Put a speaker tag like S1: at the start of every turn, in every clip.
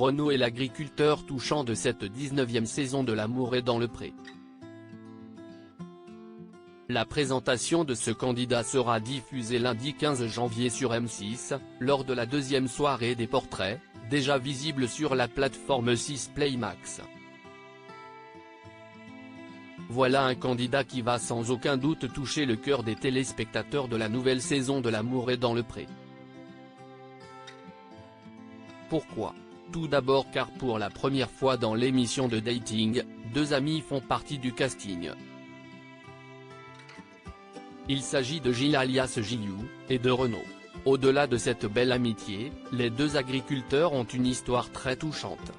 S1: Renaud est l'agriculteur touchant de cette 19e saison de L'amour est dans le pré. La présentation de ce candidat sera diffusée lundi 15 janvier sur M6, lors de la deuxième soirée des portraits, déjà visible sur la plateforme 6 Play Max. Voilà un candidat qui va sans aucun doute toucher le cœur des téléspectateurs de la nouvelle saison de L'amour est dans le pré. Pourquoi ? Tout d'abord car pour la première fois dans l'émission de dating, deux amis font partie du casting. Il s'agit de Gilles alias Gilou, et de Renaud. Au-delà de cette belle amitié, les deux agriculteurs ont une histoire très touchante.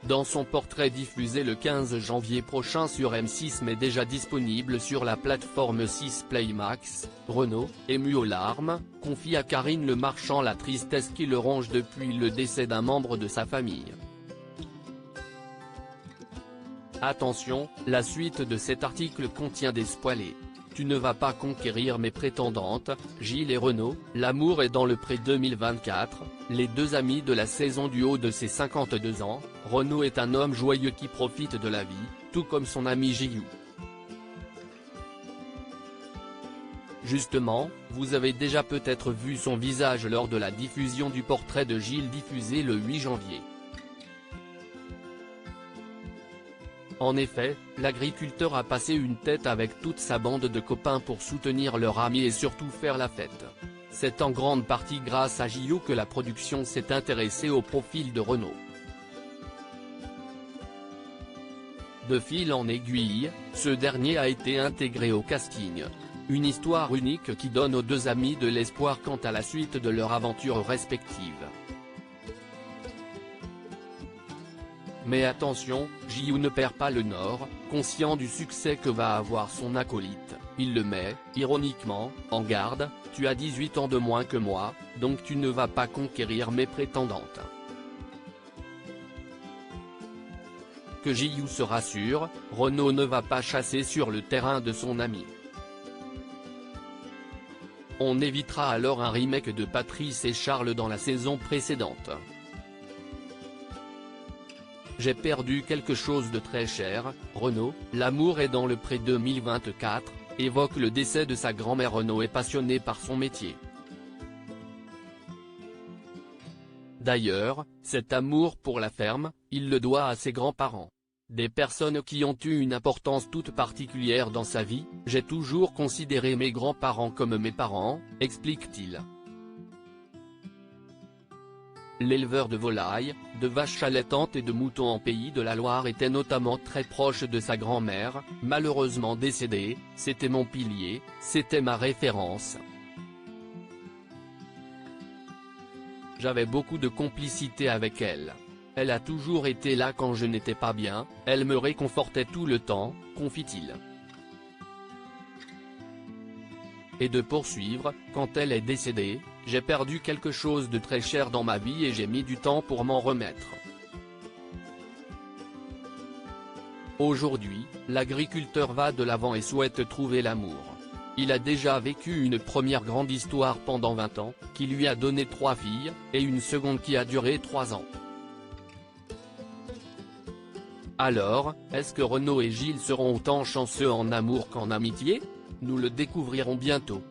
S1: Dans son portrait diffusé le 15 janvier prochain sur M6 mais déjà disponible sur la plateforme 6 Play Max, Renaud, ému aux larmes, confie à Karine Le Marchand la tristesse qui le ronge depuis le décès d'un membre de sa famille. Attention, la suite de cet article contient des spoilers. Tu ne vas pas conquérir mes prétendantes, Gilles et Renaud, L'amour est dans le pré 2024, les deux amis de la saison du haut de ses 52 ans, Renaud est un homme joyeux qui profite de la vie, tout comme son ami Gilou. Justement, vous avez déjà peut-être vu son visage lors de la diffusion du portrait de Gilles diffusé le 8 janvier. En effet, l'agriculteur a passé une tête avec toute sa bande de copains pour soutenir leur ami et surtout faire la fête. C'est en grande partie grâce à Gilou que la production s'est intéressée au profil de Renaud. De fil en aiguille, ce dernier a été intégré au casting. Une histoire unique qui donne aux deux amis de l'espoir quant à la suite de leur aventure respective. Mais attention, Gilou ne perd pas le nord, conscient du succès que va avoir son acolyte, il le met, ironiquement, en garde, tu as 18 ans de moins que moi, donc tu ne vas pas conquérir mes prétendantes. Que Gilou se rassure, Renaud ne va pas chasser sur le terrain de son ami. On évitera alors un remake de Patrice et Charles dans la saison précédente. J'ai perdu quelque chose de très cher, Renaud, L'amour est dans le pré 2024, évoque le décès de sa grand-mère. Renaud est passionné par son métier. D'ailleurs, cet amour pour la ferme, il le doit à ses grands-parents. Des personnes qui ont eu une importance toute particulière dans sa vie, j'ai toujours considéré mes grands-parents comme mes parents, explique-t-il. L'éleveur de volailles, de vaches allaitantes et de moutons en Pays de la Loire était notamment très proche de sa grand-mère, malheureusement décédée, c'était mon pilier, c'était ma référence. J'avais beaucoup de complicité avec elle. Elle a toujours été là quand je n'étais pas bien, elle me réconfortait tout le temps, confie-t-il. Et de poursuivre, quand elle est décédée, j'ai perdu quelque chose de très cher dans ma vie et j'ai mis du temps pour m'en remettre. Aujourd'hui, l'agriculteur va de l'avant et souhaite trouver l'amour. Il a déjà vécu une première grande histoire pendant 20 ans, qui lui a donné 3 filles, et une seconde qui a duré 3 ans. Alors, est-ce que Renaud et Gilles seront autant chanceux en amour qu'en amitié ? Nous le découvrirons bientôt.